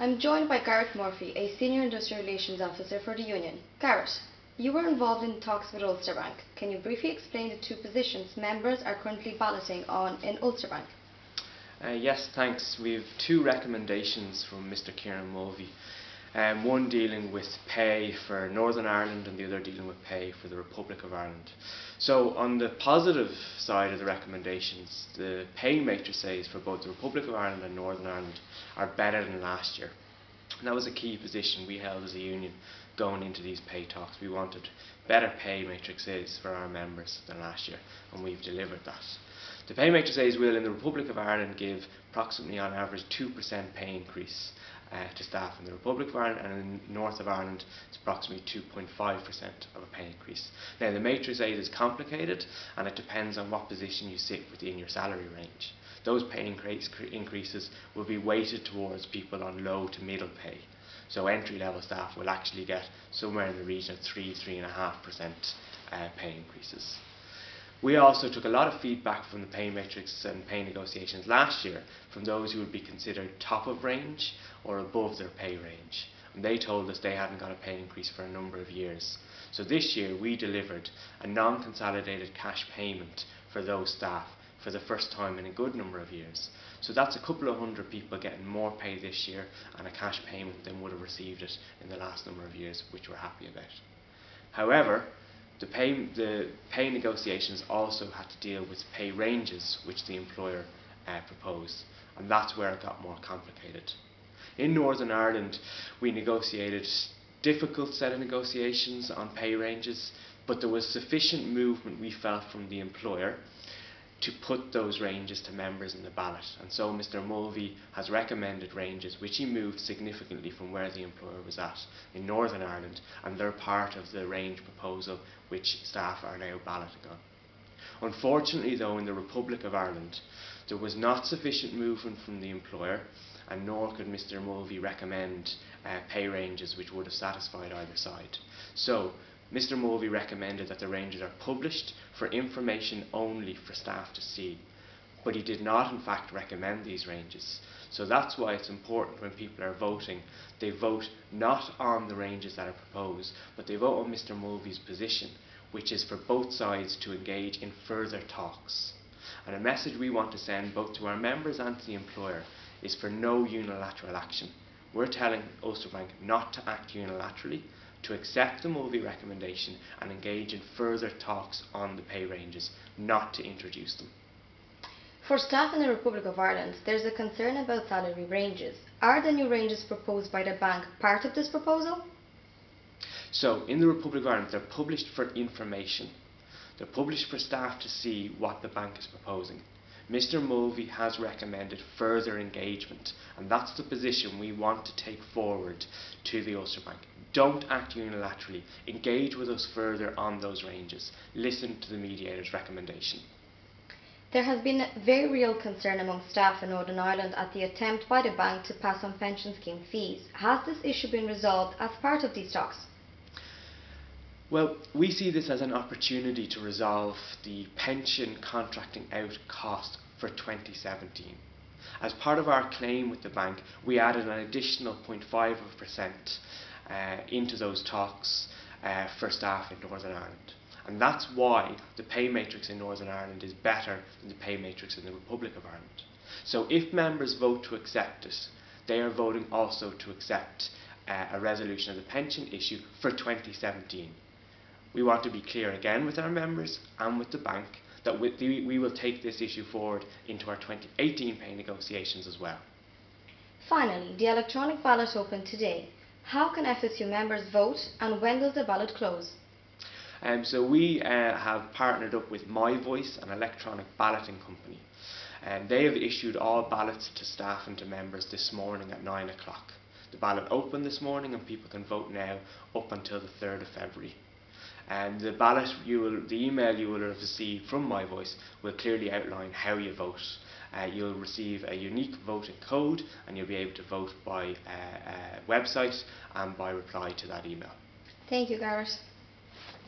I'm joined by Gareth Murphy, a Senior Industrial Relations Officer for the Union. Gareth, you were involved in talks with Ulster Bank. Can you briefly explain the two positions members are currently balloting on in Ulster Bank? Yes, thanks. We have two recommendations from Mr. Kieran Mulvey. One dealing with pay for Northern Ireland and the other dealing with pay for the Republic of Ireland. So on the positive side of the recommendations, the pay matrices for both the Republic of Ireland and Northern Ireland are better than last year. And that was a key position we held as a union going into these pay talks. We wanted better pay matrices for our members than last year, and we've delivered that. The pay matrices will in the Republic of Ireland give approximately on average 2% pay increase to staff in the Republic of Ireland, and in the North of Ireland it's approximately 2.5% of a pay increase. Now the matrix is complicated and it depends on what position you sit within your salary range. Those pay increases will be weighted towards people on low to middle pay. So entry level staff will actually get somewhere in the region of 3–3.5% pay increases. We also took a lot of feedback from the pay matrix and pay negotiations last year from those who would be considered top of range or above their pay range. And they told us they hadn't got a pay increase for a number of years. So this year we delivered a non-consolidated cash payment for those staff for the first time in a good number of years. So that's a couple of hundred people getting more pay this year and a cash payment than would have received it in the last number of years, which we're happy about. However, the pay negotiations also had to deal with pay ranges which the employer proposed, and that's where it got more complicated. In Northern Ireland we negotiated difficult set of negotiations on pay ranges, but there was sufficient movement we felt from the employer to put those ranges to members in the ballot, and so Mr. Mulvey has recommended ranges which he moved significantly from where the employer was at in Northern Ireland, and they're part of the range proposal which staff are now balloting on. Unfortunately though, in the Republic of Ireland there was not sufficient movement from the employer, and nor could Mr. Mulvey recommend pay ranges which would have satisfied either side. So Mr. Mulvey recommended that the ranges are published for information only for staff to see, but he did not in fact recommend these ranges. So that's why it's important when people are voting, they vote not on the ranges that are proposed, but they vote on Mr. Mulvey's position, which is for both sides to engage in further talks. And a message we want to send both to our members and to the employer is for no unilateral action. We're telling Ulster Bank not to act unilaterally, to accept the Mulvey recommendation and engage in further talks on the pay ranges, not to introduce them. For staff in the Republic of Ireland, there's a concern about salary ranges. Are the new ranges proposed by the bank part of this proposal? So, in the Republic of Ireland, they're published for information. They're published for staff to see what the bank is proposing. Mr. Mulvey has recommended further engagement, and that's the position we want to take forward to the Ulster Bank. Don't act unilaterally. Engage with us further on those ranges. Listen to the mediator's recommendation. There has been very real concern among staff in Northern Ireland at the attempt by the bank to pass on pension scheme fees. Has this issue been resolved as part of these talks? Well, we see this as an opportunity to resolve the pension contracting out cost for 2017. As part of our claim with the bank, we added an additional 0.5% into those talks for staff in Northern Ireland. And that's why the pay matrix in Northern Ireland is better than the pay matrix in the Republic of Ireland. So if members vote to accept it, they are voting also to accept a resolution of the pension issue for 2017. We want to be clear again with our members and with the bank that we will take this issue forward into our 2018 pay negotiations as well. Finally, the electronic ballot opened today. How can FSU members vote, and when does the ballot close? So we have partnered up with My Voice, an electronic balloting company, and they have issued all ballots to staff and to members this morning at 9 o'clock. The ballot opened this morning and people can vote now up until the 3rd of February. And the ballot, the email you will have received from My Voice will clearly outline how you vote. You'll receive a unique voting code and you'll be able to vote by website and by reply to that email. Thank you, Gareth.